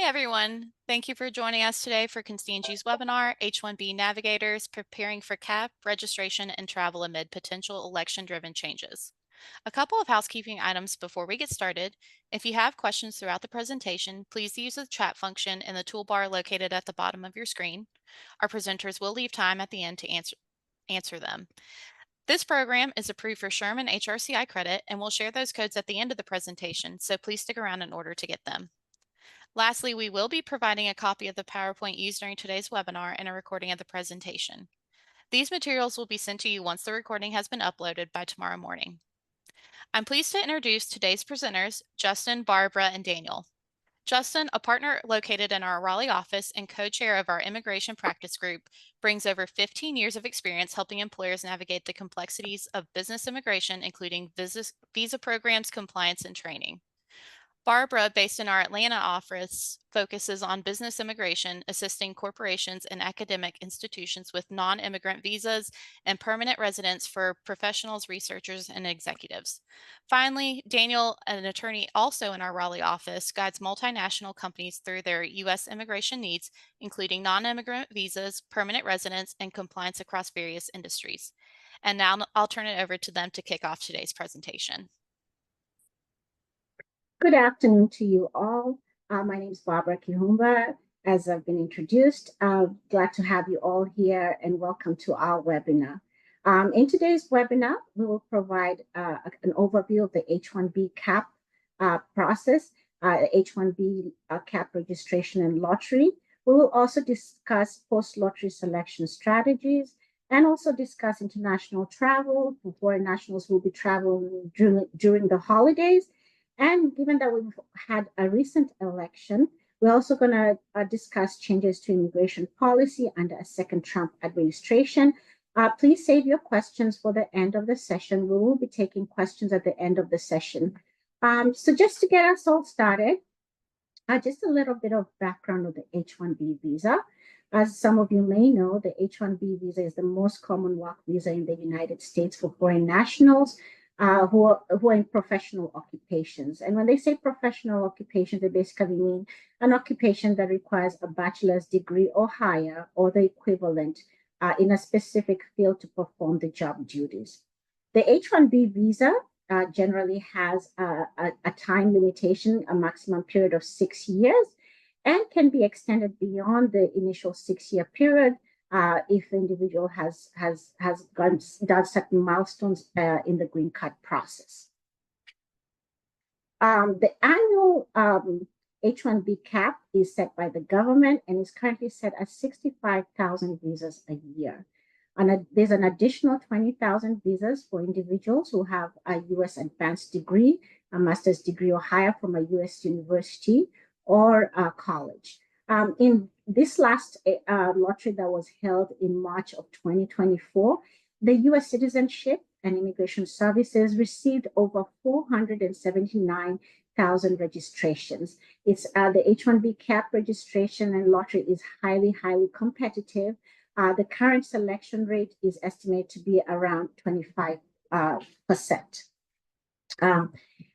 Hi, everyone. Thank you for joining us today for Constangy's webinar, H-1B Navigators, Preparing for CAP, Registration, and Travel Amid Potential Election-Driven Changes. A couple of housekeeping items before we get started. If you have questions throughout the presentation, please use the chat function in the toolbar located at the bottom of your screen. Our presenters will leave time at the end to answer them. This program is approved for Sherman HRCI credit, and we'll share those codes at the end of the presentation, so please stick around in order to get them. Lastly, we will be providing a copy of the PowerPoint used during today's webinar and a recording of the presentation. These materials will be sent to you once the recording has been uploaded by tomorrow morning. I'm pleased to introduce today's presenters, Justin, Barbara, and Daniel. Justin, a partner located in our Raleigh office and co-chair of our immigration practice group, brings over 15 years of experience helping employers navigate the complexities of business immigration, including visa programs, compliance, and training. Barbara, based in our Atlanta office, focuses on business immigration, assisting corporations and academic institutions with non-immigrant visas and permanent residence for professionals, researchers, and executives. Finally, Daniel, an attorney also in our Raleigh office, guides multinational companies through their U.S. immigration needs, including non-immigrant visas, permanent residence, and compliance across various industries. And now I'll turn it over to them to kick off today's presentation. Good afternoon to you all. My name is Barbara Kihumba. As I've been introduced, glad to have you all here and welcome to our webinar. In today's webinar, we will provide an overview of the H-1B CAP process, H-1B CAP registration and lottery. We will also discuss post-lottery selection strategies and also discuss international travel for foreign nationals who will be traveling during the holidays. And given that we've had a recent election, we're also going to discuss changes to immigration policy under a second Trump administration. Please save your questions for the end of the session. We will be taking questions at the end of the session. So just to get us all started, just a little bit of background of the H-1B visa. As some of you may know, the H-1B visa is the most common work visa in the United States for foreign nationals. Who are in professional occupations. And when they say professional occupations, they basically mean an occupation that requires a bachelor's degree or higher or the equivalent in a specific field to perform the job duties. The H-1B visa generally has a time limitation, a maximum period of 6 years, and can be extended beyond the initial 6-year period if the individual has done certain milestones in the green card process. The annual H-1B cap is set by the government and is currently set at 65,000 visas a year. And there's an additional 20,000 visas for individuals who have a U.S. advanced degree, a master's degree or higher from a U.S. university or college. In this last lottery that was held in March of 2024, the U.S. Citizenship and Immigration Services received over 479,000 registrations. It's the H-1B CAP registration and lottery is highly competitive. The current selection rate is estimated to be around 25%.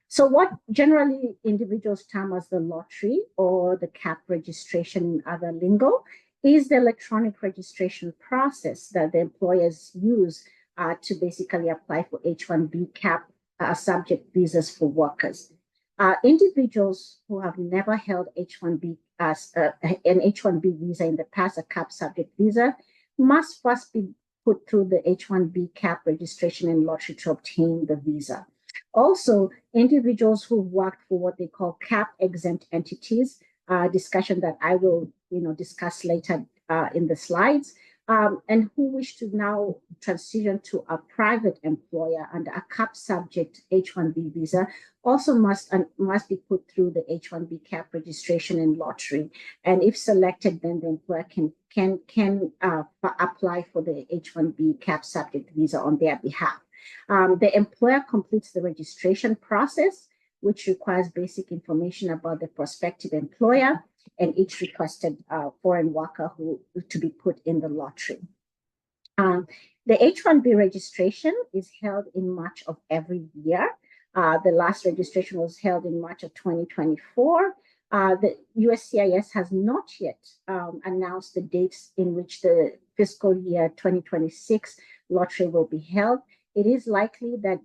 So what generally individuals term as the lottery or the CAP registration in other lingo is the electronic registration process that the employers use to basically apply for H-1B CAP subject visas for workers. Individuals who have never held H-1B as an H-1B visa in the past, a CAP subject visa, must first be put through the H-1B CAP registration and lottery to obtain the visa. Also, individuals who worked for what they call CAP exempt entities, discussion that I will discuss later in the slides, and who wish to now transition to a private employer under a CAP subject H-1B visa, also must be put through the H-1B CAP registration and lottery. And if selected, then the employer can apply for the H-1B CAP subject visa on their behalf. The employer completes the registration process, which requires basic information about the prospective employer and each requested foreign worker to be put in the lottery. The H-1B registration is held in March of every year. The last registration was held in March of 2024. The USCIS has not yet announced the dates in which the fiscal year 2026 lottery will be held. It is likely that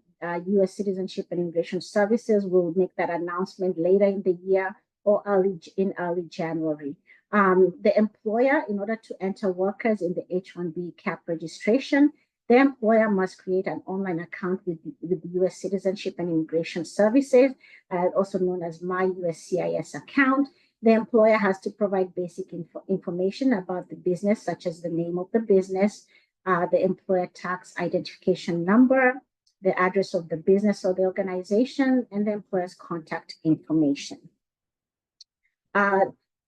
U.S. Citizenship and Immigration Services will make that announcement later in the year or early January. The employer, in order to enter workers in the H-1B CAP registration, the employer must create an online account with the U.S. Citizenship and Immigration Services, also known as My USCIS account. The employer has to provide basic information about the business, such as the name of the business, the employer tax identification number, the address of the business or the organization, and the employer's contact information.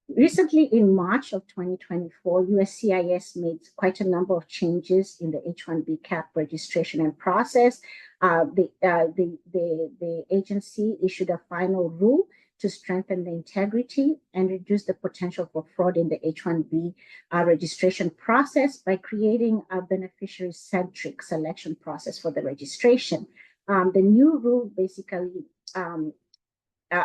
Recently, in March of 2024, USCIS made quite a number of changes in the H-1B CAP registration and process. The agency issued a final rule to strengthen the integrity and reduce the potential for fraud in the H-1B registration process by creating a beneficiary-centric selection process for the registration. The new rule basically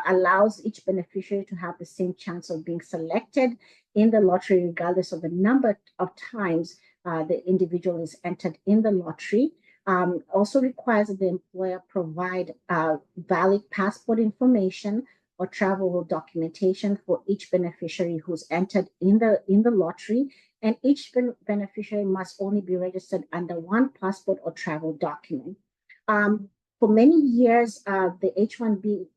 allows each beneficiary to have the same chance of being selected in the lottery, regardless of the number of times the individual is entered in the lottery. Also requires that the employer provide valid passport information or travel documentation for each beneficiary who's entered in the lottery, and each beneficiary must only be registered under one passport or travel document. For many years, the H-1B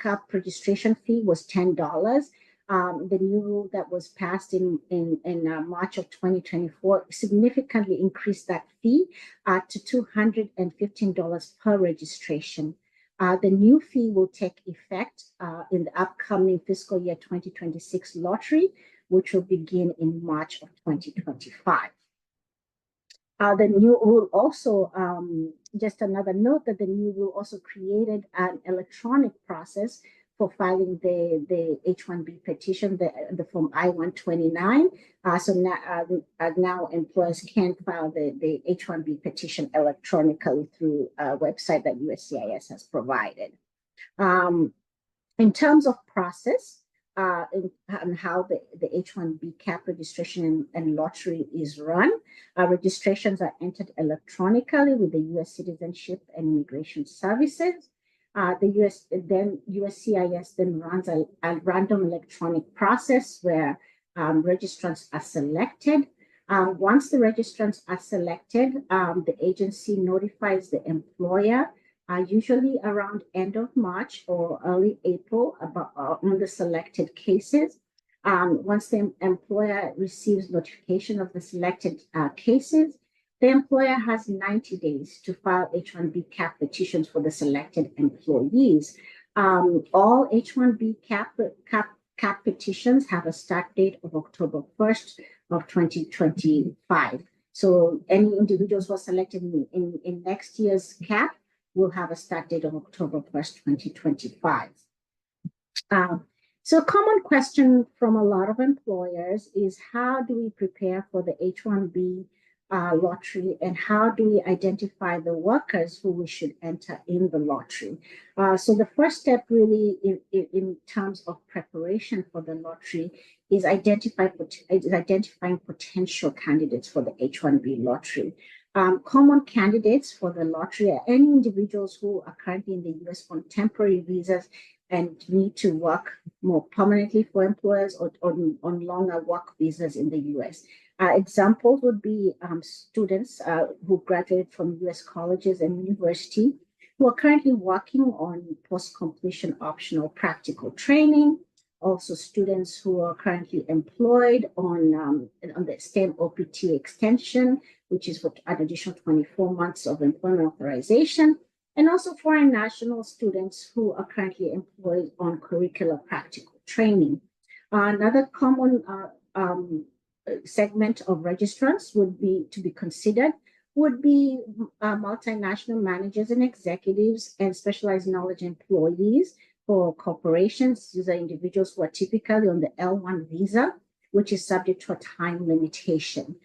CAP registration fee was $10. The new rule that was passed in March of 2024 significantly increased that fee to $215 per registration. The new fee will take effect in the upcoming fiscal year 2026 lottery, which will begin in March of 2025. The new rule also, just another note that the new rule also created an electronic process for filing the H-1B petition, the Form I-129. So now employers can file the H-1B petition electronically through a website that USCIS has provided. In terms of process, and how the H-1B CAP registration and lottery is run. Registrations are entered electronically with the U.S. Citizenship and Immigration Services. USCIS then runs a random electronic process where registrants are selected. Once the registrants are selected, the agency notifies the employer usually around end of March or early April about on the selected cases. Once the employer receives notification of the selected cases, the employer has 90 days to file H-1B CAP petitions for the selected employees. All H-1B CAP petitions have a start date of October 1st of 2025. So any individuals who are selected in next year's CAP will have a start date of October 1st, 2025. So a common question from a lot of employers is how do we prepare for the H-1B lottery, and how do we identify the workers who we should enter in the lottery? So the first step really in terms of preparation for the lottery is identifying potential candidates for the H-1B lottery. Common candidates for the lottery are any individuals who are currently in the U.S. on temporary visas and need to work more permanently for employers or on longer work visas in the U.S. Examples would be students who graduated from U.S. colleges and university who are currently working on post-completion optional practical training. Also, students who are currently employed on the STEM OPT extension, which is for an additional 24 months of employment authorization, and also foreign national students who are currently employed on curricular practical training. Another common segment of registrants would be considered would be multinational managers and executives and specialized knowledge employees for corporations. These are individuals who are typically on the L1 visa, which is subject to a time limitation.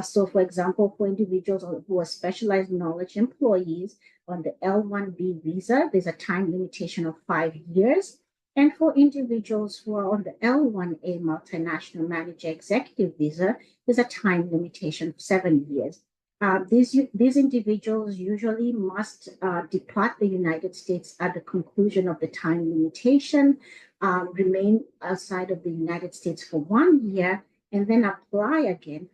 So, for example, for individuals who are specialized knowledge employees on the L1B visa, there's a time limitation of 5 years. And for individuals who are on the L1A multinational manager executive visa, there's a time limitation of 7 years. These individuals usually must depart the United States at the conclusion of the time limitation, remain outside of the United States for 1 year, and then apply again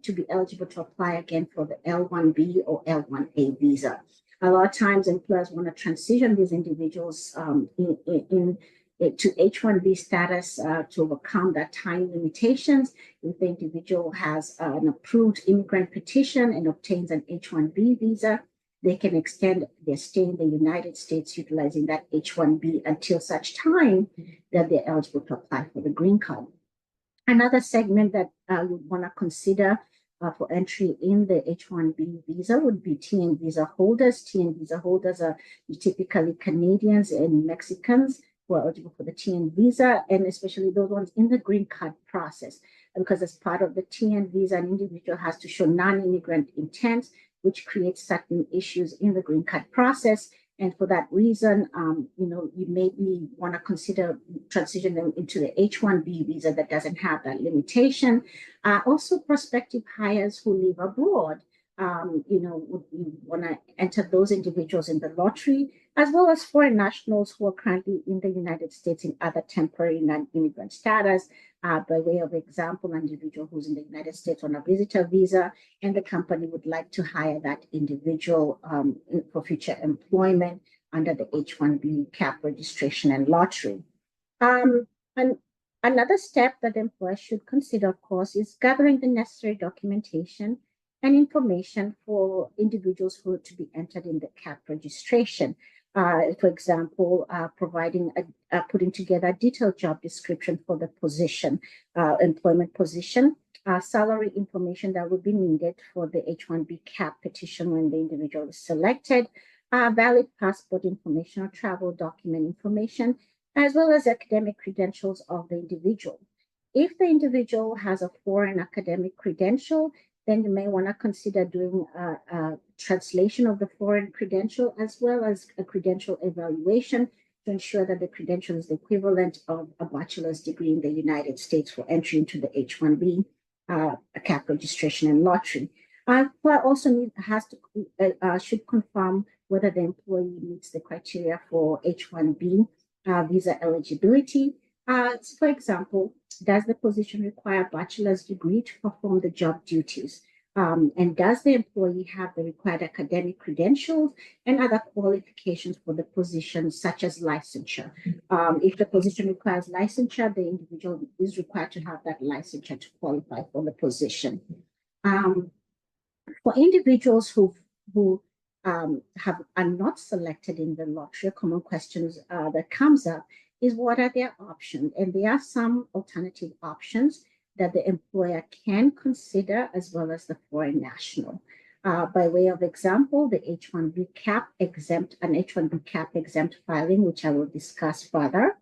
to be eligible to apply again for the L1B or L1A visa. A lot of times employers want to transition these individuals to H-1B status to overcome that time limitations. If the individual has an approved immigrant petition and obtains an H-1B visa, they can extend their stay in the United States utilizing that H-1B until such time that they're eligible to apply for the green card. Another segment that you want to consider for entry in the H-1B visa would be TN visa holders. TN visa holders are typically Canadians and Mexicans who are eligible for the TN visa, and especially those ones in the green card process. Because as part of the TN visa, an individual has to show non-immigrant intent, which creates certain issues in the green card process. And for that reason, you maybe want to consider transition them into the H-1B visa that doesn't have that limitation. Also, prospective hires who live abroad, would you want to enter those individuals in the lottery, as well as foreign nationals who are currently in the United States in other temporary non-immigrant status. By way of example, an individual who's in the United States on a visitor visa, and the company would like to hire that individual for future employment under the H-1B cap registration and lottery. And another step that employers should consider, of course, is gathering the necessary documentation and information for individuals who are to be entered in the cap registration. For example, putting together a detailed job description for the position, employment position, salary information that would be needed for the H-1B cap petition when the individual is selected, valid passport information or travel document information, as well as academic credentials of the individual. If the individual has a foreign academic credential, then you may want to consider doing a translation of the foreign credential as well as a credential evaluation to ensure that the credential is the equivalent of a bachelor's degree in the United States for entry into the H-1B cap registration and lottery. Employer also should confirm whether the employee meets the criteria for H-1B visa eligibility. For example, does the position require a bachelor's degree to perform the job duties? And does the employee have the required academic credentials and other qualifications for the position, such as licensure? If the position requires licensure, the individual is required to have that licensure to qualify for the position. For individuals who are not selected in the lottery, common questions that comes up is what are their options? And there are some alternative options that the employer can consider as well as the foreign national. By way of example, the H-1B cap exempt filing, which I will discuss further.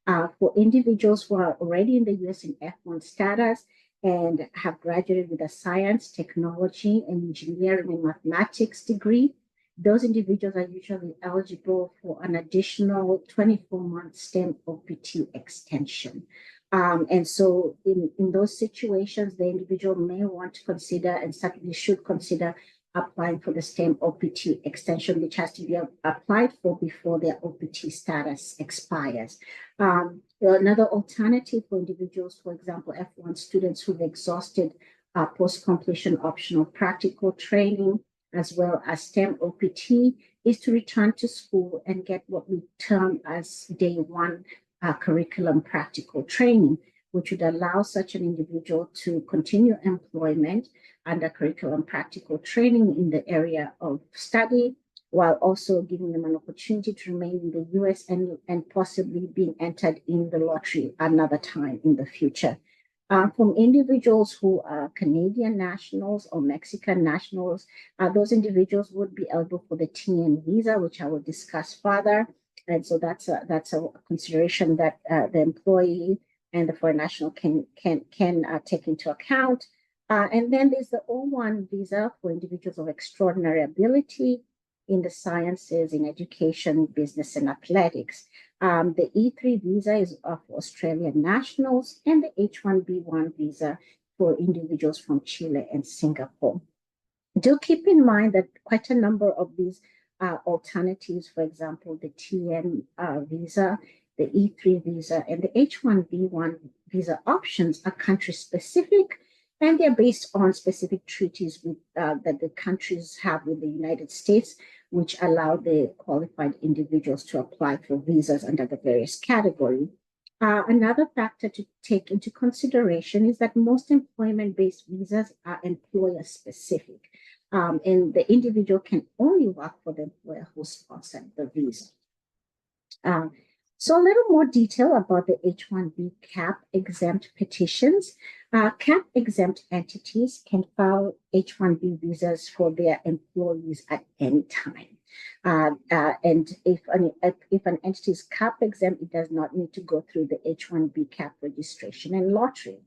For individuals who are already in the US in F1 status and have graduated with a science, technology, and engineering and mathematics degree, those individuals are usually eligible for an additional 24-month STEM OPT extension. And so in those situations, the individual may want to consider and certainly should consider applying for the STEM OPT extension, which has to be applied for before their OPT status expires. Another alternative for individuals, for example, F1 students who've exhausted post-completion optional practical training, as well as STEM OPT, is to return to school and get what we term as day one curriculum practical training, which would allow such an individual to continue employment under curriculum practical training in the area of study, while also giving them an opportunity to remain in the US and possibly being entered in the lottery another time in the future. From individuals who are Canadian nationals or Mexican nationals, those individuals would be eligible for the TN visa, which I will discuss further. And so that's a consideration that the employee and the foreign national can take into account. And then there's the O1 visa for individuals of extraordinary ability, in the sciences, in education, business, and athletics. The E3 visa is for Australian nationals, and the H-1B1 visa for individuals from Chile and Singapore. Do keep in mind that quite a number of these alternatives, for example, the TN visa, the E3 visa, and the H-1B1 visa options are country specific, and they're based on specific treaties that the countries have with the United States, which allow the qualified individuals to apply for visas under the various categories. Another factor to take into consideration is that most employment-based visas are employer-specific, and the individual can only work for the employer who sponsored the visa. So a little more detail about the H-1B CAP exempt petitions. CAP exempt entities can file H-1B visas for their employees at any time. And if an entity is CAP exempt, it does not need to go through the H-1B CAP registration and lottery.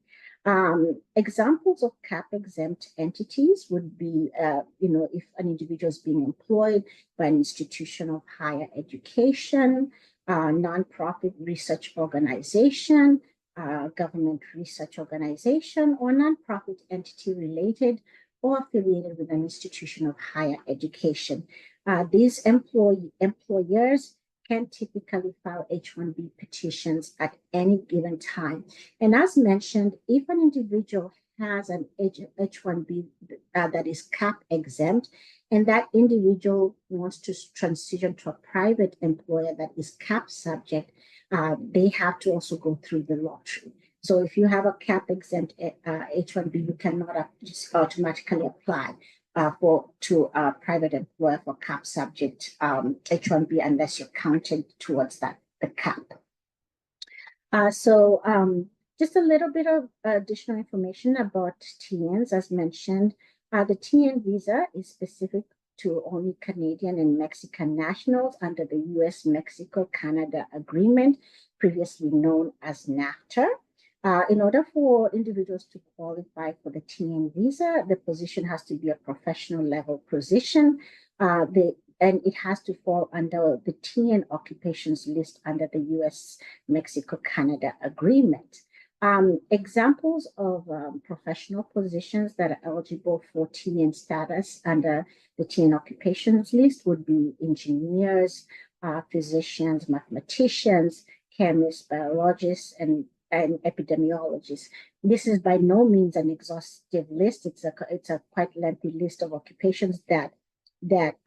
Examples of CAP exempt entities would be, if an individual is being employed by an institution of higher education, nonprofit research organization, government research organization, or nonprofit entity related or affiliated with an institution of higher education. These employers can typically file H-1B petitions at any given time. And as mentioned, if an individual has an H-1B that is CAP exempt, and that individual wants to transition to a private employer that is CAP subject, they have to also go through the lottery. So if you have a CAP exempt H-1B, you cannot just automatically apply to a private employer for CAP subject H-1B unless you're counted towards the CAP. Just a little bit of additional information about TNs. As mentioned, the TN visa is specific to only Canadian and Mexican nationals under the US-Mexico-Canada Agreement, previously known as NAFTA. In order for individuals to qualify for the TN visa, the position has to be a professional level position, and it has to fall under the TN occupations list under the US-Mexico-Canada Agreement. Examples of professional positions that are eligible for TN status under the TN occupations list would be engineers, physicians, mathematicians, chemists, biologists, and epidemiologists. This is by no means an exhaustive list. It's a quite lengthy list of occupations that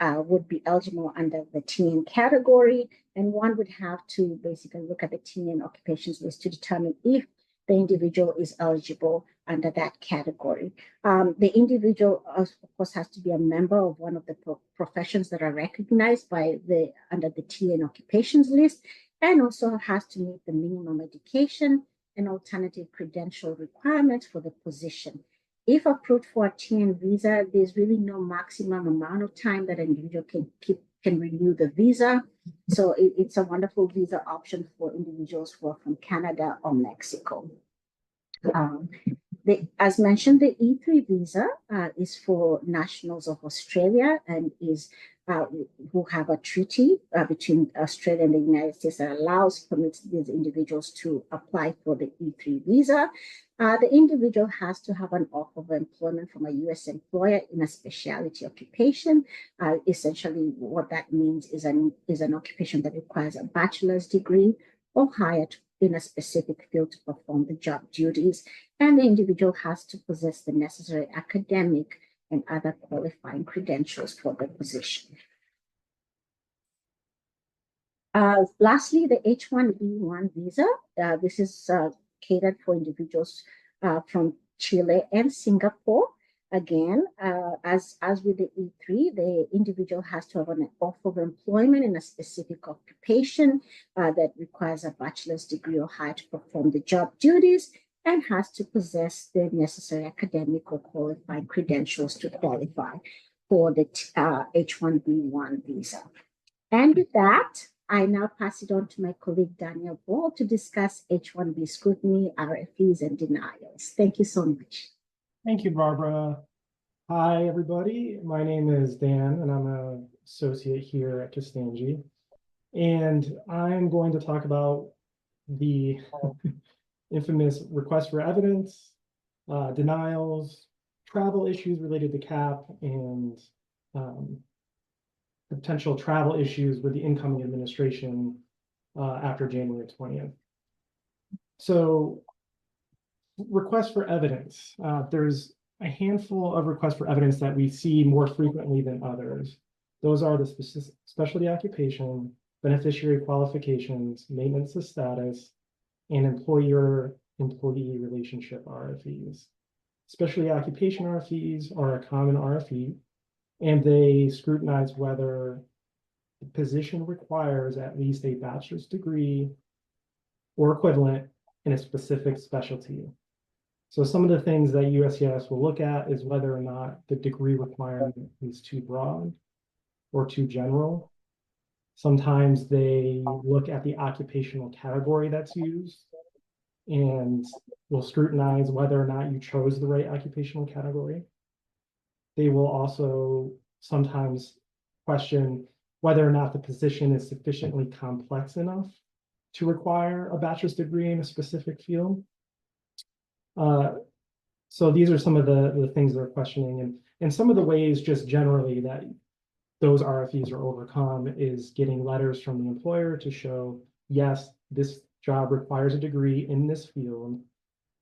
would be eligible under the TN category, and one would have to basically look at the TN occupations list to determine if the individual is eligible under that category. The individual, of course, has to be a member of one of the professions that are recognized under the TN occupations list, and also has to meet the minimum education and alternative credential requirements for the position. If approved for a TN visa, there's really no maximum amount of time that an individual can renew the visa. So it's a wonderful visa option for individuals who are from Canada or Mexico. As mentioned, the E3 visa is for nationals of Australia and is who have a treaty between Australia and the United States that permits these individuals to apply for the E3 visa. The individual has to have an offer of employment from a U.S. employer in a specialty occupation. Essentially, what that means is an occupation that requires a bachelor's degree or higher in a specific field to perform the job duties, and the individual has to possess the necessary academic and other qualifying credentials for the position. Lastly, the H-1B1 visa. This is catered for individuals from Chile and Singapore. Again, as with the E3, the individual has to have an offer of employment in a specific occupation that requires a bachelor's degree or higher to perform the job duties, and has to possess the necessary academic or qualifying credentials to qualify for the H-1B1 visa. And with that, I now pass it on to my colleague Daniel Ball to discuss H-1B scrutiny, RFEs, and denials. Thank you so much. Thank you, Barbara. Hi, everybody. My name is Dan, and I'm a associate here at Constangy, and I'm going to talk about the infamous request for evidence, denials, travel issues related to CAP, and um, potential travel issues with the incoming administration after January 20th. So requests for evidence. There's a handful of requests for evidence that we see more frequently than others. Those are the specialty occupation, beneficiary qualifications, maintenance of status, and employer-employee relationship RFEs. Specialty occupation RFEs are a common RFE, and they scrutinize whether the position requires at least a bachelor's degree or equivalent in a specific specialty. So some of the things that USCIS will look at is whether or not the degree requirement is too broad or too general. Sometimes they look at the occupational category that's used and will scrutinize whether or not you chose the right occupational category. They will also sometimes question whether or not the position is sufficiently complex enough to require a bachelor's degree in a specific field. So these are some of the things they're questioning, and some of the ways just generally that those RFEs are overcome is getting letters from the employer to show, yes, this job requires a degree in this field,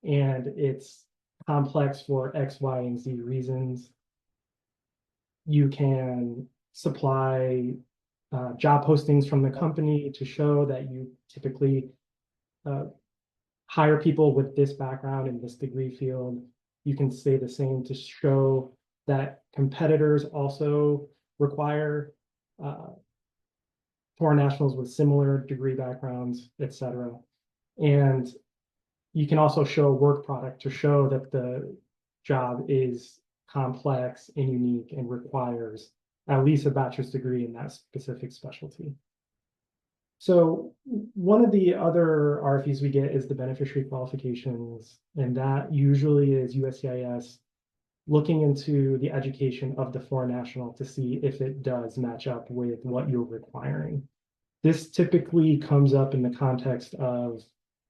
and it's complex for X, Y, and Z reasons. You can supply job postings from the company to show that you typically hire people with this background in this degree field. You can say the same to show that competitors also require foreign nationals with similar degree backgrounds, etc. And you can also show work product to show that the job is complex and unique and requires at least a bachelor's degree in that specific specialty. So one of the other RFEs we get is the beneficiary qualifications, and that usually is USCIS looking into the education of the foreign national to see if it does match up with what you're requiring. This typically comes up in the context of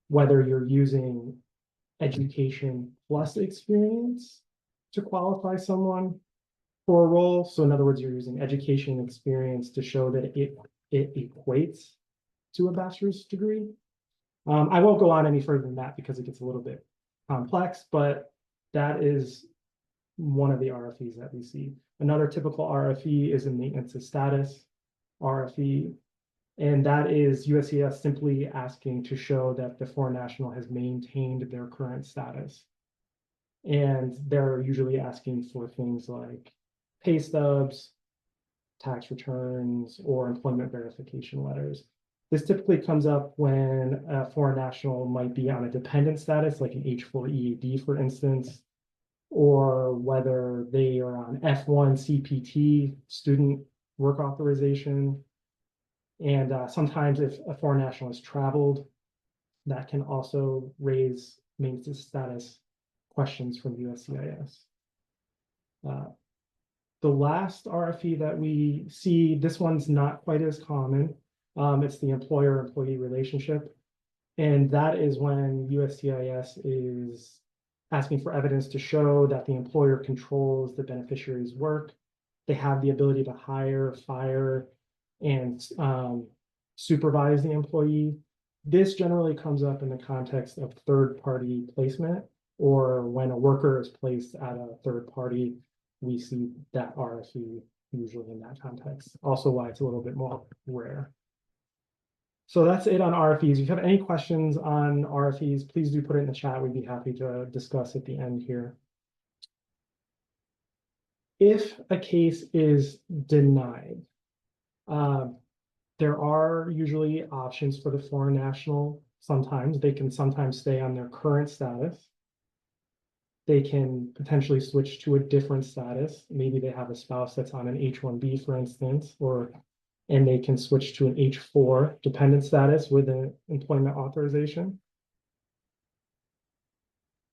whether you're using education plus experience to qualify someone for a role. So in other words, you're using education experience to show that it equates to a bachelor's degree. I won't go on any further than that because it gets a little bit complex, but that is one of the RFEs that we see. Another typical RFE is a maintenance of status RFE, and that is USCIS simply asking to show that the foreign national has maintained their current status. And they're usually asking for things like pay stubs, tax returns, or employment verification letters. This typically comes up when a foreign national might be on a dependent status, like an H-4 EAD, for instance, or whether they are on F1 CPT, student work authorization. And sometimes if a foreign national has traveled, that can also raise maintenance status questions from USCIS. The last RFE that we see, this one's not quite as common. It's the employer-employee relationship. And that is when USCIS is asking for evidence to show that the employer controls the beneficiary's work. They have the ability to hire, fire, and supervise the employee. This generally comes up in the context of third-party placement, or when a worker is placed at a third party, we see that RFE usually in that context. Also why it's a little bit more rare. So that's it on RFEs. If you have any questions on RFEs, please do put it in the chat. We'd be happy to discuss at the end here. If a case is denied, there are usually options for the foreign national. Sometimes they can sometimes stay on their current status. They can potentially switch to a different status. Maybe they have a spouse that's on an H-1B, for instance, and they can switch to an H-4 dependent status with an employment authorization.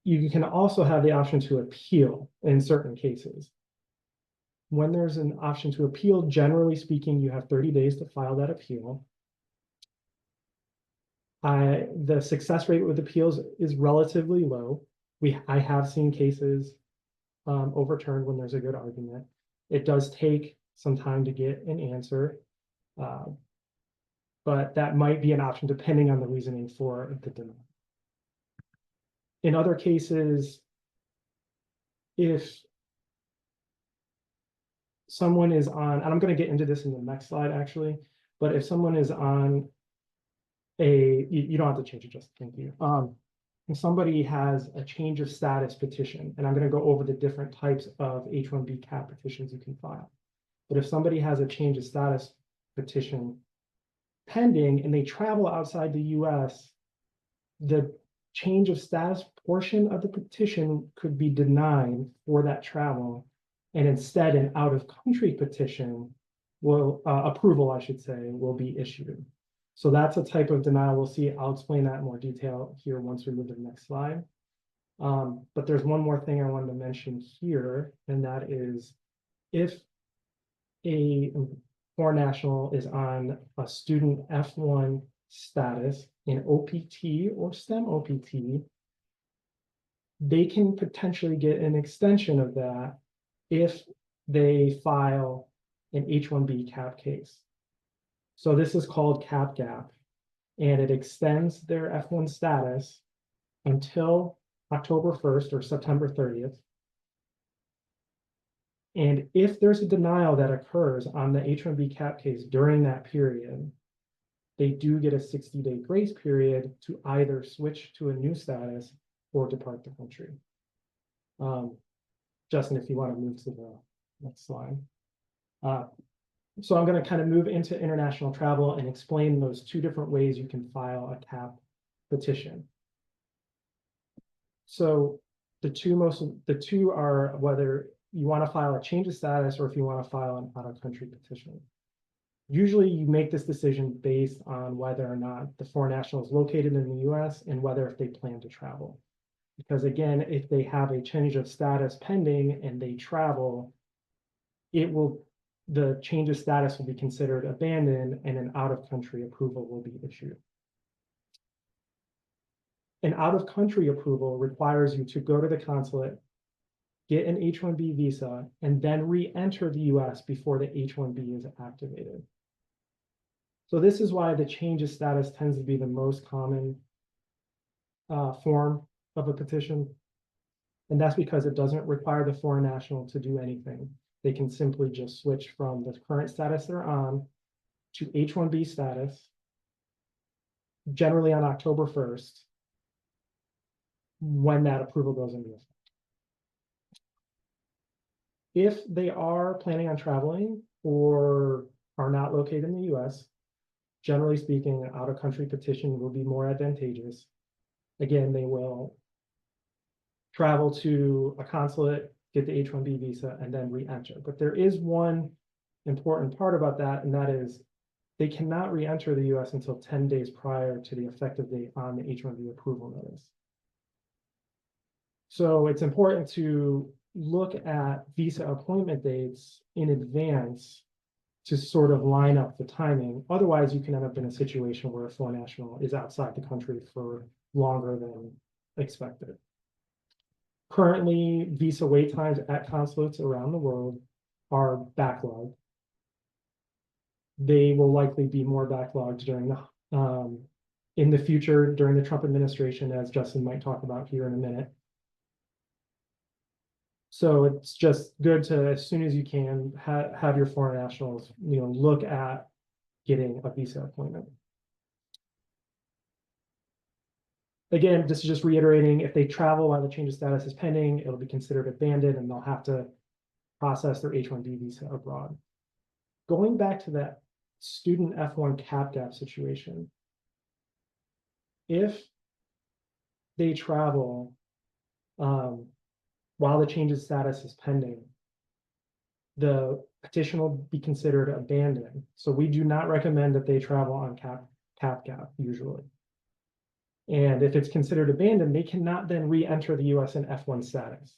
You can also have the option to appeal in certain cases. when there's an option to appeal, generally speaking, you have 30 days to file that appeal. The success rate with appeals is relatively low. I have seen cases overturned when there's a good argument. It does take some time to get an answer, but that might be an option depending on the reasoning for the denial. In other cases, if someone is on, and I'm going to get into this in the next slide actually, but if someone is on you don't have to change it, just thank you. If somebody has a change of status petition, and I'm going to go over the different types of H-1B CAP petitions you can file. But if somebody has a change of status petition pending and they travel outside the US, the change of status portion of the petition could be denied for that travel, and instead an out-of-country petition will approval, I should say, will be issued. So that's a type of denial we'll see. I'll explain that in more detail here once we move to the next slide. But there's one more thing I wanted to mention here, and that is if a foreign national is on a student F1 status in OPT or STEM OPT, they can potentially get an extension of that if they file an H-1B CAP case. So this is called CAP gap, and it extends their F1 status until October 1st or September 30th. And if there's a denial that occurs on the H-1B CAP case during that period, they do get a 60-day grace period to either switch to a new status or depart the country. Justin, if you want to move to the next slide. So I'm going to kind of move into international travel and explain those two different ways you can file a CAP petition. So the two are whether you want to file a change of status or if you want to file an out-of-country petition. Usually you make this decision based on whether or not the foreign national is located in the US and whether if they plan to travel. Because again, if they have a change of status pending and they travel, the change of status will be considered abandoned and an out-of-country approval will be issued. An out-of-country approval requires you to go to the consulate, get an H-1B visa, and then re-enter the US before the H-1B is activated. So this is why the change of status tends to be the most common form of a petition. And that's because it doesn't require the foreign national to do anything. They can simply just switch from the current status they're on to H-1B status, generally on October 1st, when that approval goes into effect. If they are planning on traveling or are not located in the US, generally speaking, an out-of-country petition will be more advantageous. Again, they will travel to a consulate, get the H-1B visa, and then re-enter. But there is one important part about that, and that is they cannot re-enter the US until 10 days prior to the effective date on the H-1B approval notice. So it's important to look at visa appointment dates in advance to sort of line up the timing. Otherwise, you can end up in a situation where a foreign national is outside the country for longer than expected. Currently, visa wait times at consulates around the world are backlogged. They will likely be more backlogged during in the future during the Trump administration, as Justin might talk about here in a minute. So it's just good to, as soon as you can, have your foreign nationals, look at getting a visa appointment. Again, this is just reiterating, if they travel while the change of status is pending, it'll be considered abandoned and they'll have to process their H-1B visa abroad. Going back to that student F1 CAP gap situation, if they travel while the change of status is pending, the petition will be considered abandoned. So we do not recommend that they travel on CAP gap usually. And if it's considered abandoned, they cannot then re-enter the US in F1 status.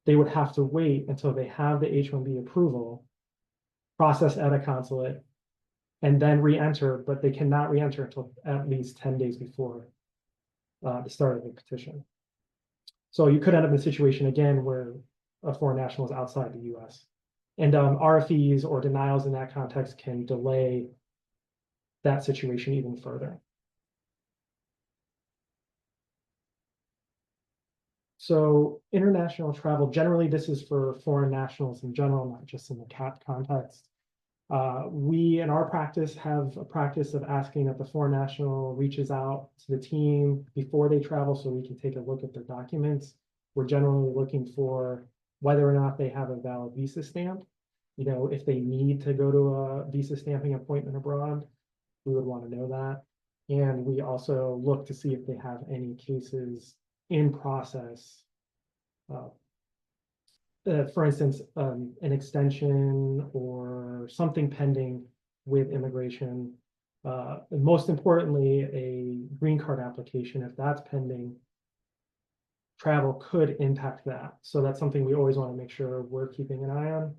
they would have to wait until they have the H-1B approval, process at a consulate, and then re-enter, but they cannot re-enter until at least 10 days before the start of the petition. So you could end up in a situation again where a foreign national is outside the US. And RFEs or denials in that context can delay that situation even further. So international travel, generally this is for foreign nationals in general, not just in the CAP context. We in our practice have a practice of asking that the foreign national reaches out to the team before they travel so we can take a look at their documents. We're generally looking for whether or not they have a valid visa stamp. You know, if they need to go to a visa stamping appointment abroad, we would want to know that. And we also look to see if they have any cases in process. For instance, an extension or something pending with immigration. And most importantly, a green card application, if that's pending, travel could impact that. So that's something we always want to make sure we're keeping an eye on.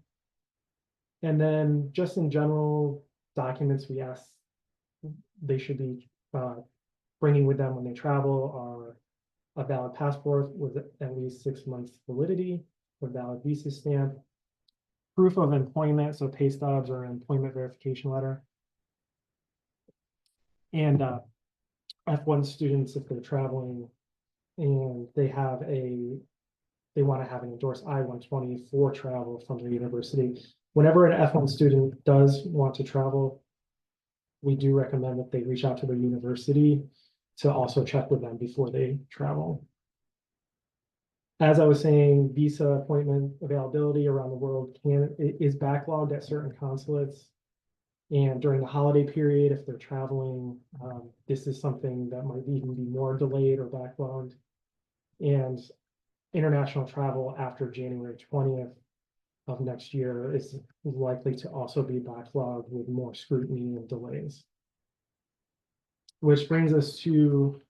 And then just in general, documents we ask they should be bringing with them when they travel are a valid passport with at least 6 months validity, a valid visa stamp, proof of employment, so pay stubs or an employment verification letter, and F1 students if they're traveling and they want to have an endorsed I-120 for travel from the university. Whenever an F1 student does want to travel, we do recommend that they reach out to their university to also check with them before they travel. As I was saying, visa appointment availability around the world is backlogged at certain consulates. And during the holiday period, if they're traveling, this is something that might even be more delayed or backlogged. And international travel after January 20th of next year is likely to also be backlogged with more scrutiny and delays. Which brings us to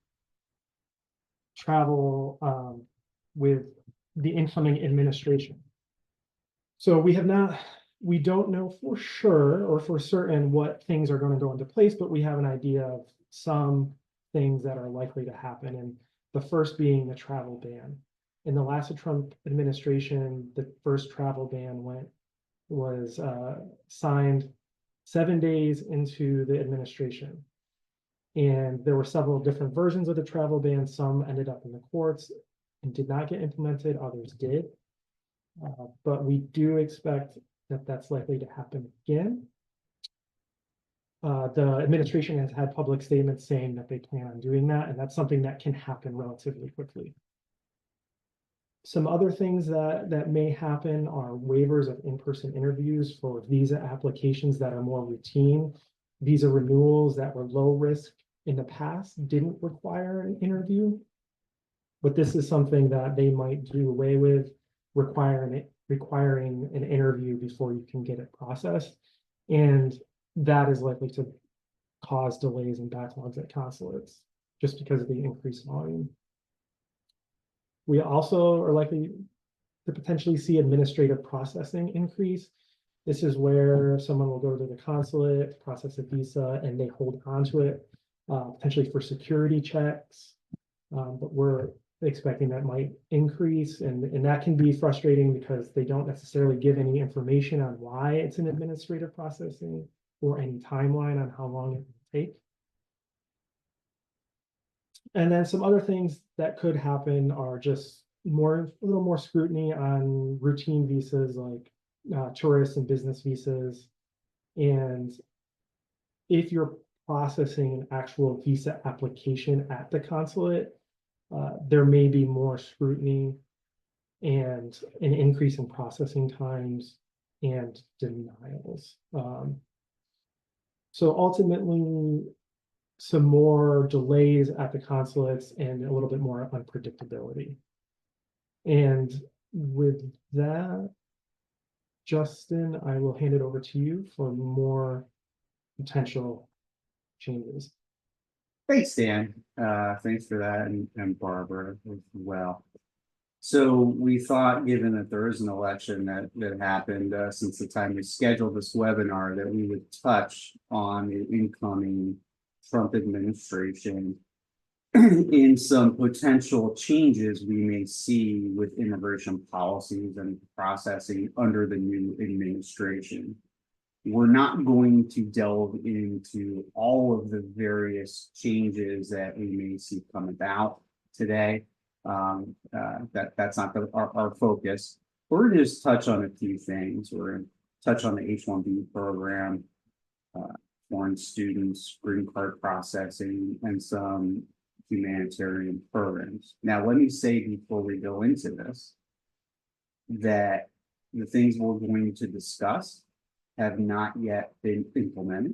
travel with the incoming administration. So we don't know for sure or for certain what things are going to go into place, but we have an idea of some things that are likely to happen. And the first being the travel ban. In the last Trump administration, the first travel ban was signed 7 days into the administration. And there were several different versions of the travel ban. Some ended up in the courts and did not get implemented, others did. But we do expect that that's likely to happen again. The administration has had public statements saying that they plan on doing that, and that's something that can happen relatively quickly. Some other things that may happen are waivers of in-person interviews for visa applications that are more routine. Visa renewals that were low risk in the past didn't require an interview, but this is something that they might do away with, requiring an interview before you can get it processed. And that is likely to cause delays and backlogs at consulates just because of the increased volume. We also are likely to potentially see administrative processing increase. This is where someone will go to the consulate, process a visa, and they hold onto it, potentially for security checks. But we're expecting that might increase, and that can be frustrating because they don't necessarily give any information on why it's an administrative processing or any timeline on how long it will take. And then some other things that could happen are just a little more scrutiny on routine visas like tourist and business visas. And if you're processing an actual visa application at the consulate, there may be more scrutiny and an increase in processing times and denials. So ultimately, some more delays at the consulates and a little bit more unpredictability. And with that, Justin, I will hand it over to you for more potential changes. Thanks, Dan. Thanks for that, and Barbara as well. So we thought, given that there is an election that happened since the time we scheduled this webinar, that we would touch on the incoming Trump administration in some potential changes we may see with immigration policies and processing under the new administration. We're not going to delve into all of the various changes that we may see come about today. That's not our focus. We're going to just touch on a few things. We're going to touch on the H-1B program, foreign students, green card processing, and some humanitarian programs. Now, let me say before we go into this, that the things we're going to discuss have not yet been implemented.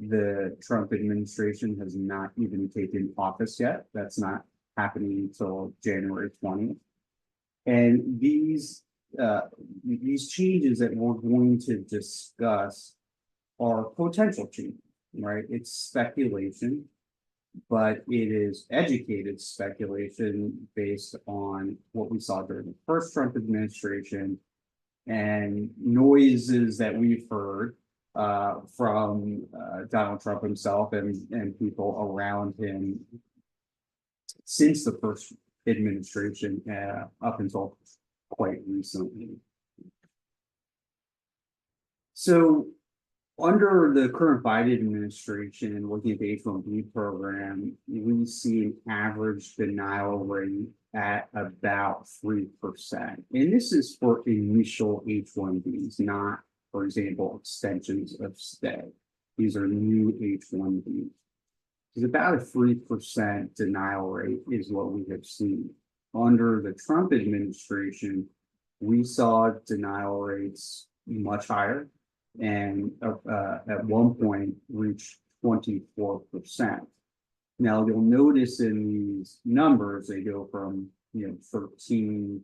The Trump administration has not even taken office yet. That's not happening until January 20th. And these changes that we're going to discuss are potential changes, right? It's speculation, but it is educated speculation based on what we saw during the first Trump administration and noises that we've heard from Donald Trump himself and people around him since the first administration up until quite recently. So under the current Biden administration, looking at the H-1B program, we see an average denial rate at about 3%. And this is for initial H-1Bs, not, for example, extensions of stay. These are new H-1Bs. It's about a 3% denial rate is what we have seen. Under the Trump administration, we saw denial rates much higher, and at one point reached 24%. Now you'll notice in these numbers, they go from 13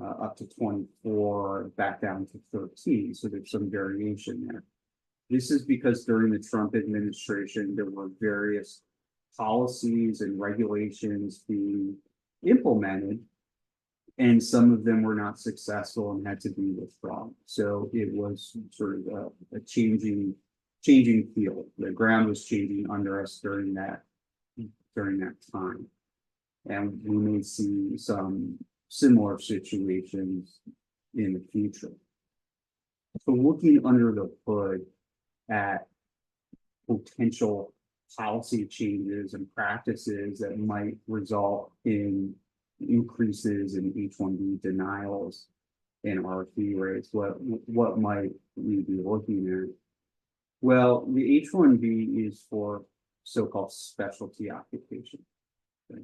up to 24, back down to 13. So there's some variation there. This is because during the Trump administration, there were various policies and regulations being implemented, and some of them were not successful and had to be withdrawn. So it was sort of a changing field. The ground was changing under us during that time. And we may see some similar situations in the future. So looking under the hood at potential policy changes and practices that might result in increases in H-1B denials and RFE rates, what might we be looking at? Well, the H-1B is for so-called specialty occupation. Okay?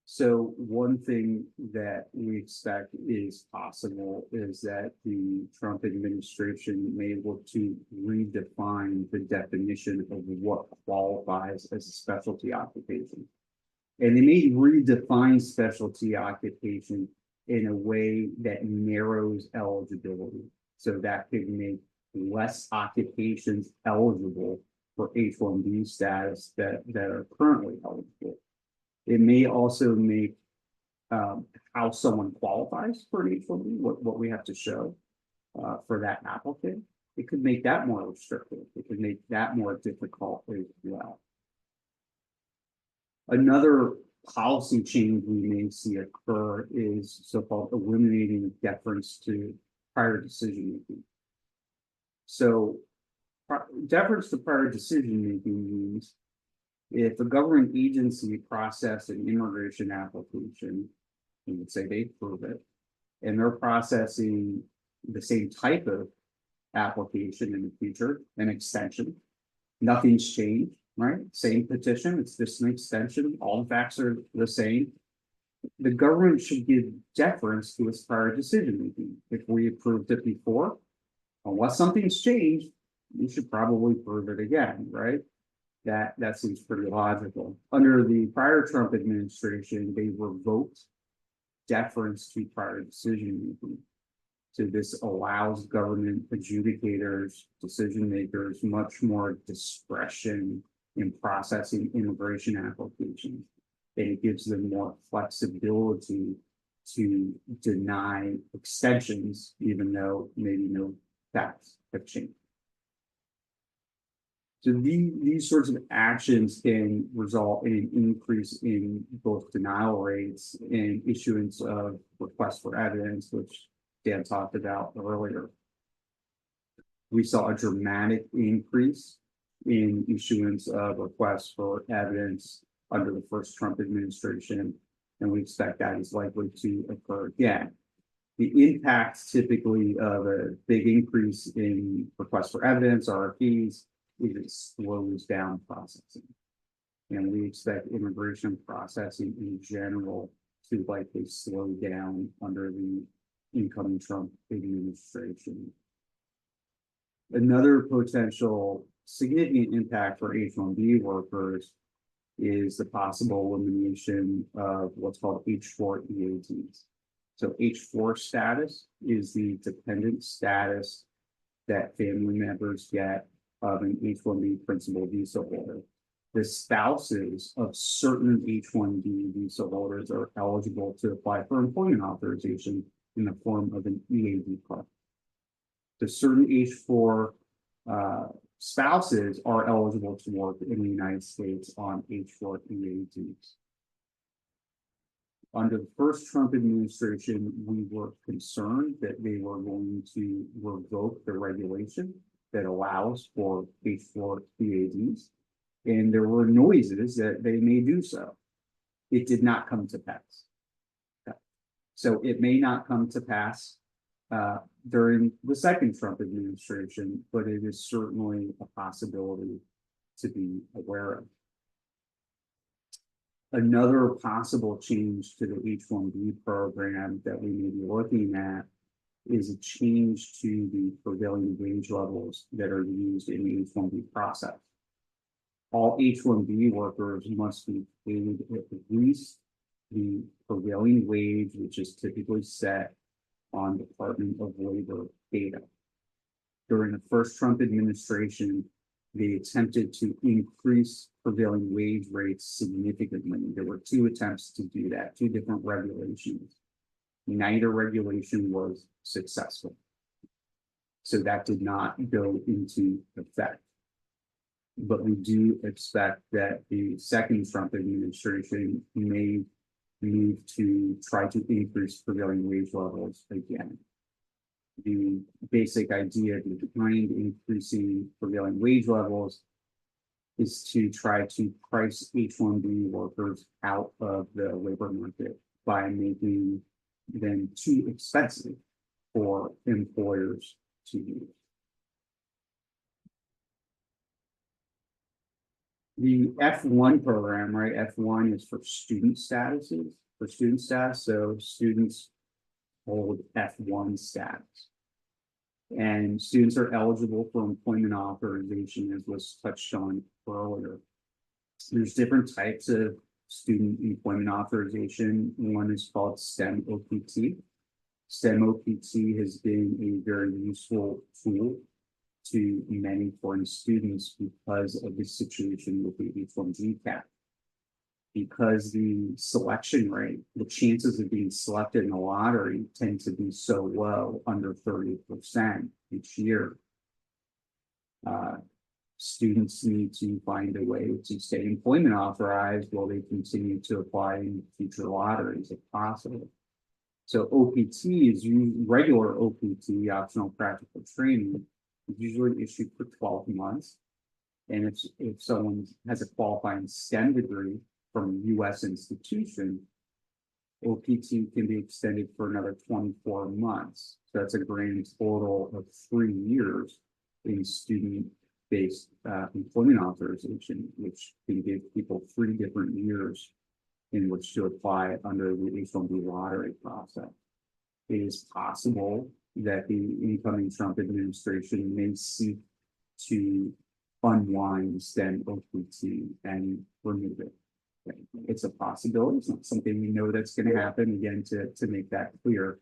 So one thing that we expect is possible is that the Trump administration may look to redefine the definition of what qualifies as a specialty occupation. And they may redefine specialty occupation in a way that narrows eligibility. So that could make less occupations eligible for H-1B status that are currently eligible. It may also make how someone qualifies for an H-1B, what we have to show for that applicant. It could make that more restrictive. It could make that more difficult as well. Another policy change we may see occur is so-called eliminating deference to prior decision making. So deference to prior decision making means if a government agency processed an immigration application, we would say they approve it, and they're processing the same type of application in the future, an extension, nothing's changed, right? Same petition, it's just an extension, all the facts are the same. The government should give deference to its prior decision making. If we approved it before, unless something's changed, we should probably prove it again, right? That seems pretty logical. Under the prior Trump administration, they revoked deference to prior decision making. So this allows government adjudicators, decision makers, much more discretion in processing immigration applications. And it gives them more flexibility to deny extensions, even though maybe no facts have changed. So these sorts of actions can result in an increase in both denial rates and issuance of requests for evidence, which Dan talked about earlier. We saw a dramatic increase in issuance of requests for evidence under the first Trump administration, and we expect that is likely to occur again. The impacts typically of a big increase in requests for evidence, RFPs, it slows down processing. And we expect immigration processing in general to likely slow down under the incoming Trump administration. Another potential significant impact for H-1B workers is the possible elimination of what's called H-4 EADs. So H-4 status is the dependent status that family members get of an H-1B principal visa holder. The spouses of certain H-1B visa holders are eligible to apply for employment authorization in the form of an EAD card. The certain H-4 spouses are eligible to work in the United States on H-4 EADs. Under the first Trump administration, we were concerned that they were going to revoke the regulation that allows for H-4 EADs, and there were noises that they may do so. It did not come to pass. So it may not come to pass during the second Trump administration, but it is certainly a possibility to be aware of. Another possible change to the H-1B program that we may be looking at is a change to the prevailing wage levels that are used in the H-1B process. All H-1B workers must be paid at least the prevailing wage, which is typically set on Department of Labor data. During the first Trump administration, they attempted to increase prevailing wage rates significantly. There were two attempts to do that, two different regulations. Neither regulation was successful. So that did not go into effect. But we do expect that the second Trump administration may move to try to increase prevailing wage levels again. The basic idea behind increasing prevailing wage levels is to try to price H-1B workers out of the labor market by making them too expensive for employers to use. The F1 program, right? F1 is for student statuses, so students hold F1 status. And students are eligible for employment authorization, as was touched on earlier. There's different types of student employment authorization. One is called STEM OPT. STEM OPT has been a very useful tool to many foreign students because of the situation with the H-1B cap. Because the selection rate, the chances of being selected in the lottery tend to be so low, under 30% each year. Students need to find a way to stay employment authorized while they continue to apply in future lotteries if possible. So OPT is regular OPT, optional practical training, is usually issued for 12 months. And if someone has a qualifying STEM degree from a U.S. institution, OPT can be extended for another 24 months. So that's a grand total of 3 years in student-based employment authorization, which can give people 3 different years in which to apply under the H-1B lottery process. It is possible that the incoming Trump administration may seek to unwind STEM OPT and remove it. It's a possibility. It's not something we know that's going to happen, again, to make that clear,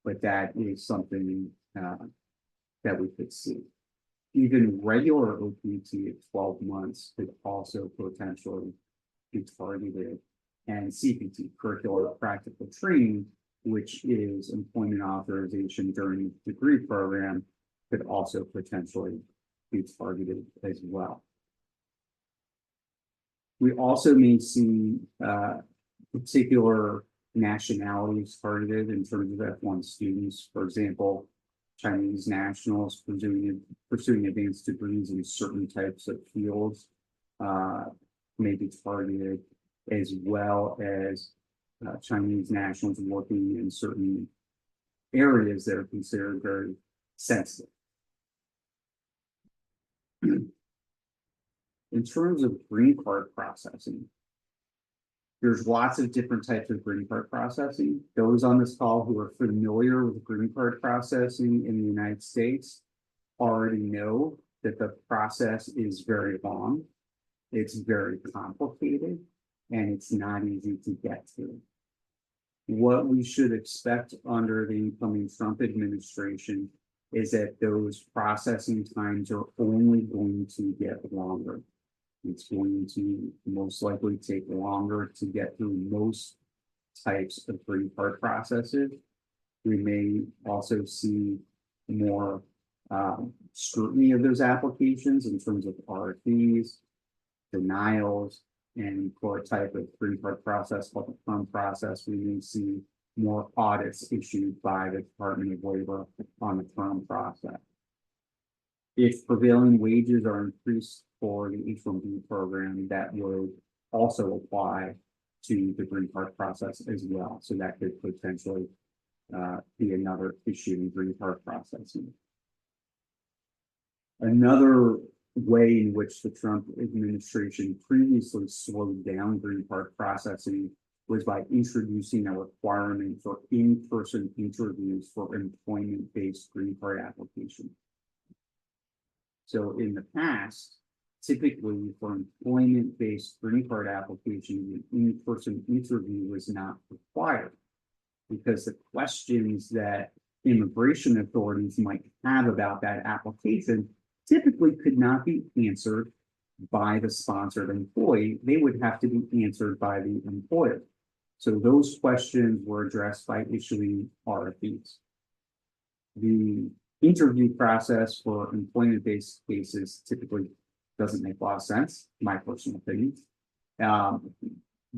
but that is something that we could see. Even regular OPT at 12 months could also potentially be targeted, and CPT, curricular practical training, which is employment authorization during the degree program, could also potentially be targeted as well. We also may see particular nationalities targeted in terms of F1 students. For example, Chinese nationals pursuing advanced degrees in certain types of fields may be targeted, as well as Chinese nationals working in certain areas that are considered very sensitive. In terms of green card processing, there's lots of different types of green card processing. Those on this call who are familiar with green card processing in the United States already know that the process is very long, it's very complicated, and it's not easy to get to. What we should expect under the incoming Trump administration is that those processing times are only going to get longer. It's going to most likely take longer to get through most types of green card processes. We may also see more scrutiny of those applications in terms of RFPs, denials, and for a type of green card process called the firm process, we may see more audits issued by the Department of Labor on the firm process. If prevailing wages are increased for the H-1B program, that would also apply to the green card process as well. So that could potentially be another issue in green card processing. Another way in which the Trump administration previously slowed down green card processing was by introducing a requirement for in-person interviews for employment-based green card applications. So in the past, typically for employment-based green card applications, an in-person interview was not required because the questions that immigration authorities might have about that application typically could not be answered by the sponsored employee. They would have to be answered by the employer. So those questions were addressed by issuing RFPs. The interview process for employment-based cases typically doesn't make a lot of sense, my personal opinion. The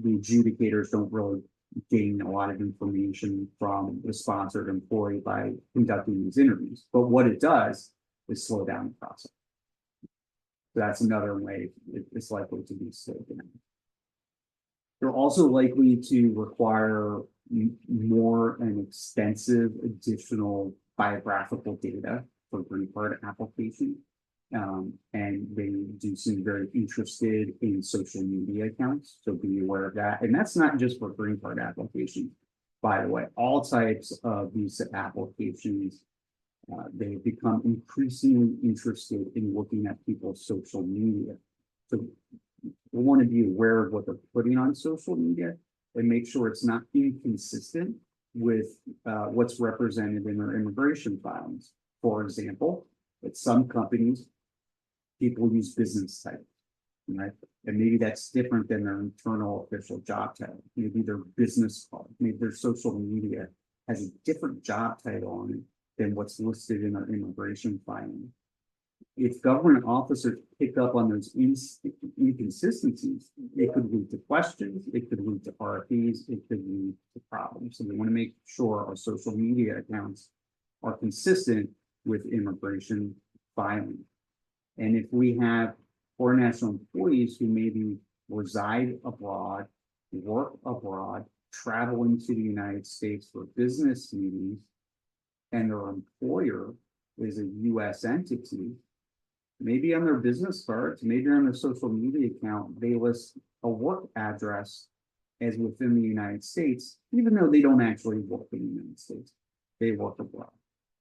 adjudicators don't really gain a lot of information from the sponsored employee by conducting these interviews. But what it does is slow down the process. So that's another way it's likely to be slowed down. They're also likely to require more and extensive additional biographical data for green card application. And they do seem very interested in social media accounts, so be aware of that. And that's not just for green card applications, by the way. All types of visa applications, they've become increasingly interested in looking at people's social media. So we want to be aware of what they're putting on social media and make sure it's not inconsistent with what's represented in their immigration filings. For example, at some companies, people use business titles, right? And maybe that's different than their internal official job title. Maybe their business card, maybe their social media has a different job title on it than what's listed in their immigration filing. If government officers pick up on those inconsistencies, it could lead to questions, it could lead to RFPs, it could lead to problems. So we want to make sure our social media accounts are consistent with immigration filing. And if we have foreign national employees who maybe reside abroad, work abroad, travel into the United States for business meetings, and their employer is a U.S. entity, maybe on their business cards, maybe on their social media account, they list a work address as within the United States, even though they don't actually work in the United States. They work abroad.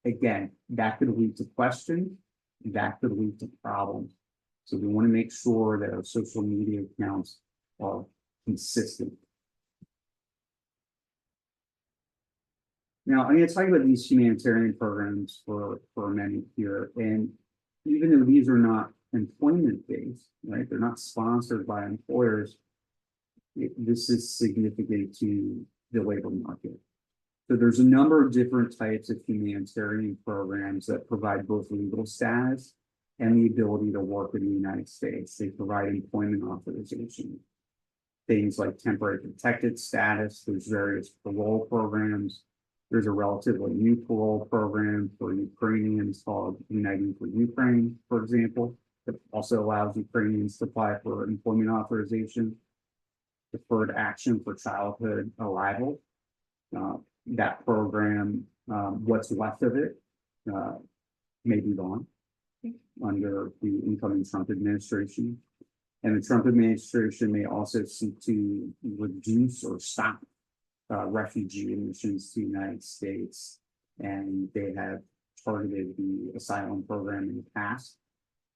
Again, that could lead to questions, that could lead to problems. So we want to make sure that our social media accounts are consistent. Now, I'm going to talk about these humanitarian programs for a minute here. And even though these are not employment-based, right, they're not sponsored by employers, this is significant to the labor market. So there's a number of different types of humanitarian programs that provide both legal status and the ability to work in the United States. They provide employment authorization, things like temporary protected status. There's various parole programs. There's a relatively new parole program for Ukrainians called Uniting for Ukraine, for example, that also allows Ukrainians to apply for employment authorization. Deferred action for childhood arrival. That program, what's left of it, may be gone under the incoming Trump administration. And the Trump administration may also seek to reduce or stop refugee admissions to the United States. And they have targeted the asylum program in the past,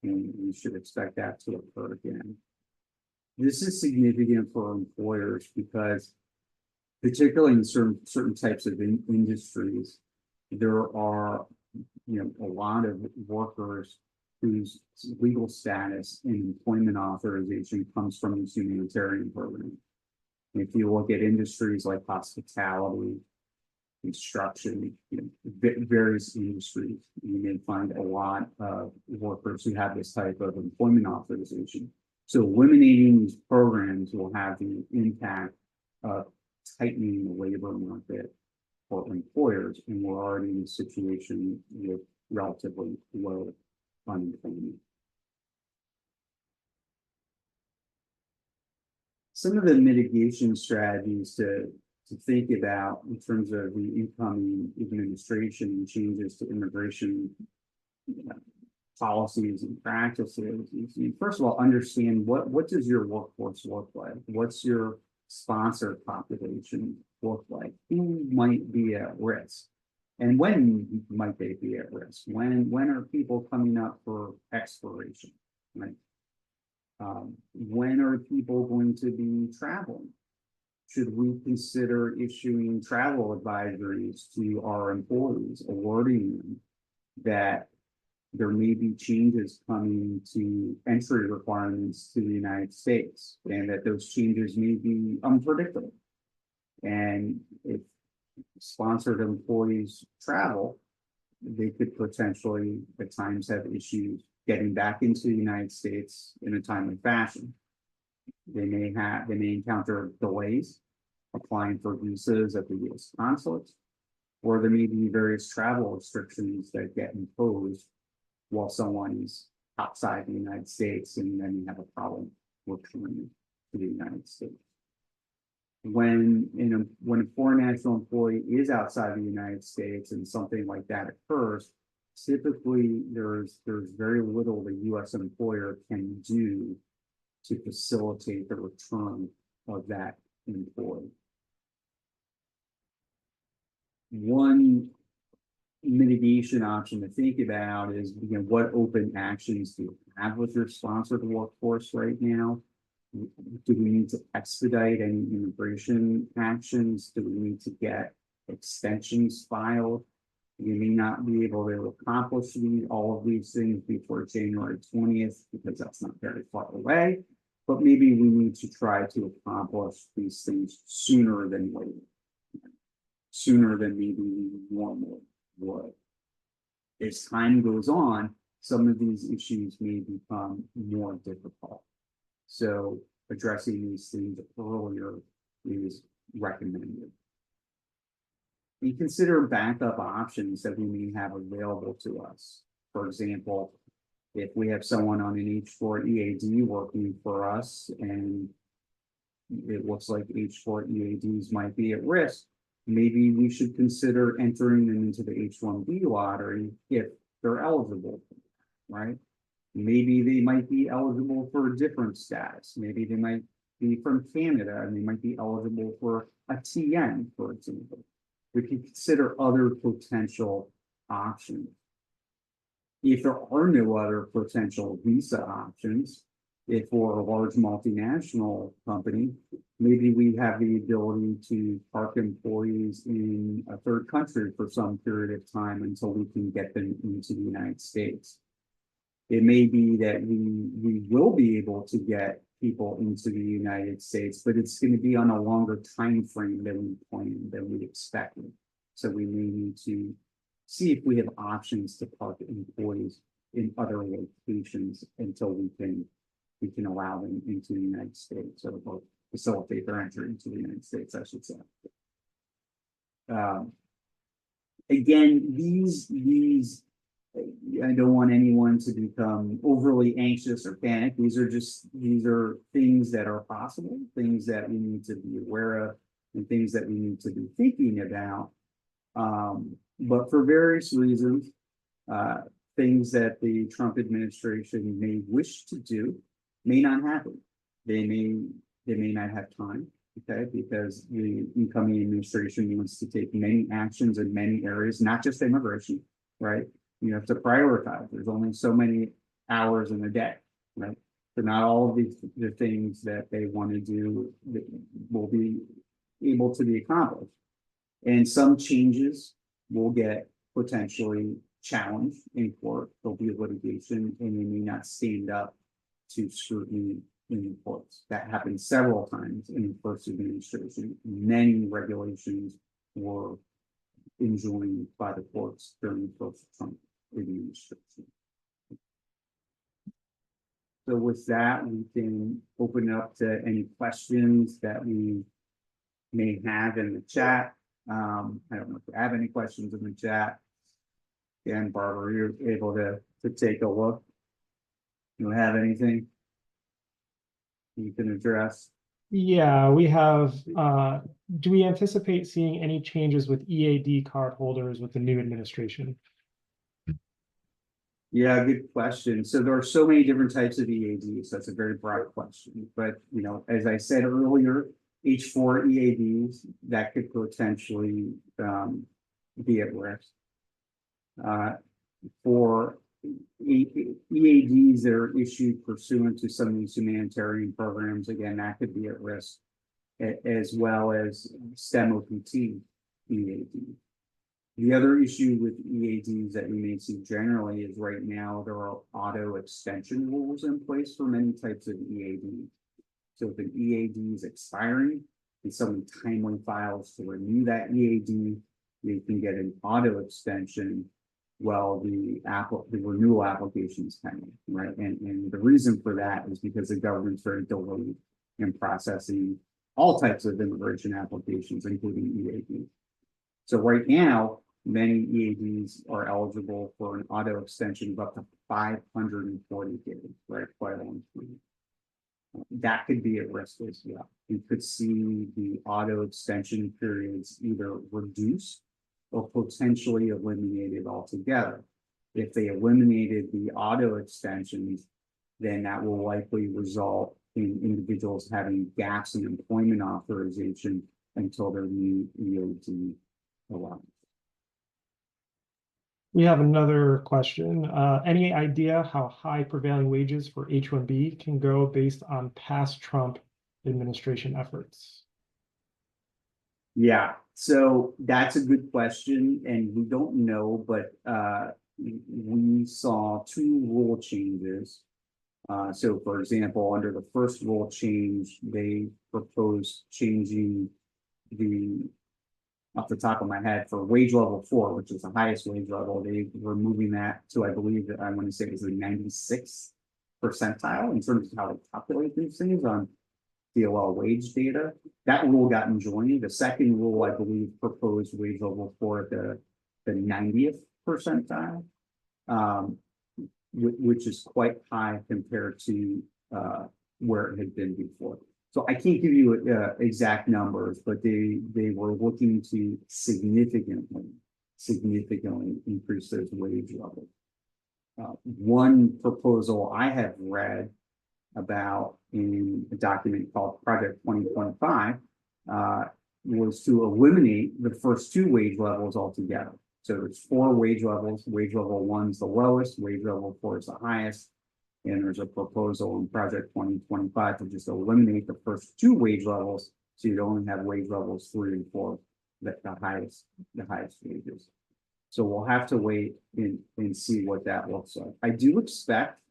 and we should expect that to occur again. This is significant for employers because, particularly in certain types of industries, there are a lot of workers whose legal status and employment authorization comes from this humanitarian program. If you look at industries like hospitality, construction, various industries, you may find a lot of workers who have this type of employment authorization. So eliminating these programs will have the impact of tightening the labor market for employers, and we're already in a situation with relatively low unemployment. Some of the mitigation strategies to think about in terms of the incoming administration and changes to immigration policies and practices is, first of all, understand what does your workforce look like? What's your sponsor population look like? Who might be at risk? And when might they be at risk? When are people coming up for expiration? Right? When are people going to be traveling? Should we consider issuing travel advisories to our employees, alerting them that there may be changes coming to entry requirements to the United States, and that those changes may be unpredictable? And if sponsored employees travel, they could potentially at times have issues getting back into the United States in a timely fashion. They may encounter delays applying for visas at the U.S. consulates, or there may be various travel restrictions that get imposed while someone is outside the United States, and then you have a problem returning to the United States. When a foreign national employee is outside the United States and something like that occurs, typically there's very little the U.S. employer can do to facilitate the return of that employee. One mitigation option to think about is, what open actions do you have with your sponsored workforce right now? Do we need to expedite any immigration actions? Do we need to get extensions filed? You may not be able to accomplish all of these things before January 20th, because that's not very far away. But maybe we need to try to accomplish these things sooner than later, sooner than maybe we normally would. As time goes on, some of these issues may become more difficult. So addressing these things earlier is recommended. We consider backup options that we may have available to us. For example, if we have someone on an H-4 EAD working for us and it looks like H-4 EADs might be at risk, maybe we should consider entering them into the H-1B lottery if they're eligible, right? Maybe they might be eligible for a different status. Maybe they might be from Canada and they might be eligible for a TN, for example. We can consider other potential options. If there are no other potential visa options, if for a large multinational company, maybe we have the ability to park employees in a third country for some period of time until we can get them into the United States. It may be that we will be able to get people into the United States, but it's going to be on a longer time frame than we planned, than we expected. So we may need to see if we have options to park employees in other locations until we can allow them into the United States, or facilitate their entry into the United States, I should say. Again, these I don't want anyone to become overly anxious or panic. These are things that are possible, things that we need to be aware of, and things that we need to be thinking about. But for various reasons, things that the Trump administration may wish to do may not happen. They may not have time, okay, because the incoming administration wants to take many actions in many areas, not just immigration, right? You have to prioritize. There's only so many hours in a day, right? So not all of the things that they want to do will be able to be accomplished. And some changes will get potentially challenged in court. There'll be litigation, and they may not stand up to scrutiny in the courts. That happened several times in the first administration. Many regulations were enjoined by the courts during the first Trump administration. So with that, we can open up to any questions that we may have in the chat. I don't know if you have any questions in the chat. Again, Barbara, you're able to take a look. You have anything you can address? Yeah, we have, do we anticipate seeing any changes with EAD card holders with the new administration? Yeah, good question. So there are so many different types of EADs. That's a very broad question. But, as I said earlier, H-4 EADs, that could potentially be at risk. For EADs that are issued pursuant to some of these humanitarian programs, again, that could be at risk, as well as STEM OPT EAD. The other issue with EADs that we may see generally is right now there are auto extension rules in place for many types of EAD. So if an EAD is expiring and someone timely files to renew that EAD, they can get an auto extension while the renewal application is pending, right? And the reason for that is because the government's very delayed in processing all types of immigration applications, including EAD. So right now, many EADs are eligible for an auto extension of up to 540 days, right? Quite a long time. That could be at risk as well. You could see the auto extension periods either reduced or potentially eliminated altogether. If they eliminated the auto extensions, then that will likely result in individuals having gaps in employment authorization until their new EAD arrives. We have another question. Any idea how high prevailing wages for H-1B can go based on past Trump administration efforts? Yeah, so that's a good question, and we don't know, but we saw 2 rule changes. So, for example, under the first rule change, they proposed changing off the top of my head, for wage level 4, which is the highest wage level, they were moving that to, I believe that I want to say it was the 96th percentile in terms of how they calculate these things on DOL wage data. That rule got enjoined. The second rule, I believe, proposed wage level 4 at the 90th percentile, which is quite high compared to where it had been before. So I can't give you exact numbers, but they were looking to significantly increase those wage levels. One proposal I have read about in a document called Project 2025 was to eliminate the first 2 wage levels altogether. So there's 4 wage levels. Wage level 1 is the lowest, wage level 4 is the highest. And there's a proposal in Project 2025 to just eliminate the first 2 wage levels, so you'd only have wage levels 3 and 4, the highest wages. So we'll have to wait and see what that looks like. I do expect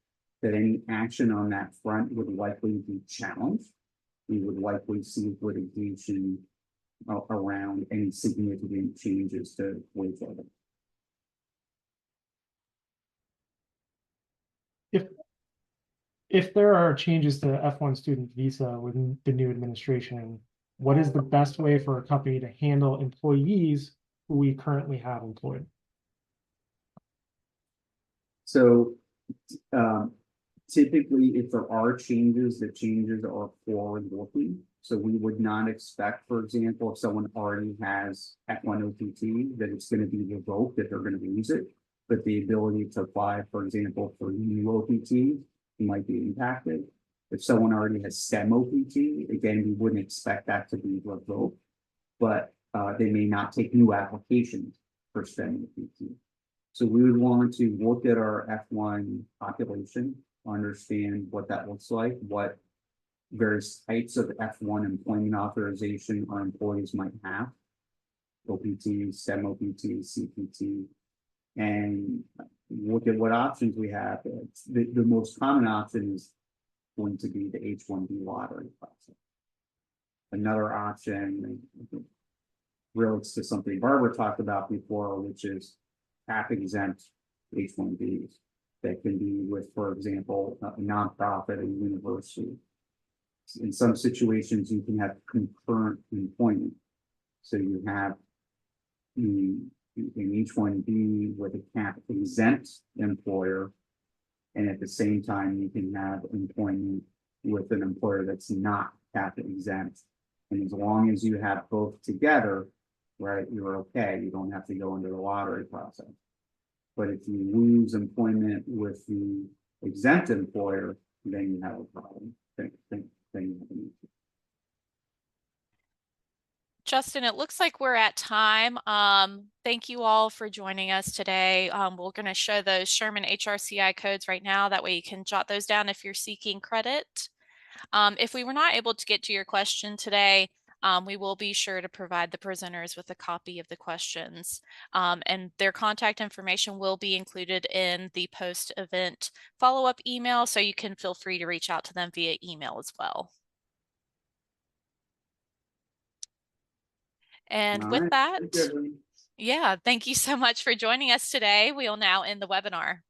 that any action on that front would likely be challenged. We would likely see litigation around any significant changes to wage level. If there are changes to F1 student visa within the new administration, what is the best way for a company to handle employees who we currently have employed? So typically, if there are changes, the changes are forward-looking. So we would not expect, for example, if someone already has F1 OPT, that it's going to be revoked, that they're going to lose it. But the ability to apply, for example, for new OPT might be impacted. If someone already has STEM OPT, again, we wouldn't expect that to be revoked, but they may not take new applications for STEM OPT. So we would want to look at our F1 population, understand what that looks like, what various types of F1 employment authorization our employees might have, OPT, STEM OPT, CPT, and look at what options we have. The most common option is going to be the H-1B lottery process. Another option relates to something Barbara talked about before, which is half exempt H-1Bs that can be with, for example, a nonprofit, a university. In some situations, you can have concurrent employment. So you have an H-1B with a cap exempt employer, and at the same time, you can have employment with an employer that's not cap exempt. And as long as you have both together, right, you're okay. You don't have to go into the lottery process. But if you lose employment with the exempt employer, then you have a problem. Justin, it looks like we're at time. Thank you all for joining us today. We're going to show those Sherman HRCI codes right now. That way you can jot those down if you're seeking credit. If we were not able to get to your question today, we will be sure to provide the presenters with a copy of the questions, and their contact information will be included in the post-event follow-up email, so you can feel free to reach out to them via email as well. And with that, yeah, thank you so much for joining us today. We will now end the webinar.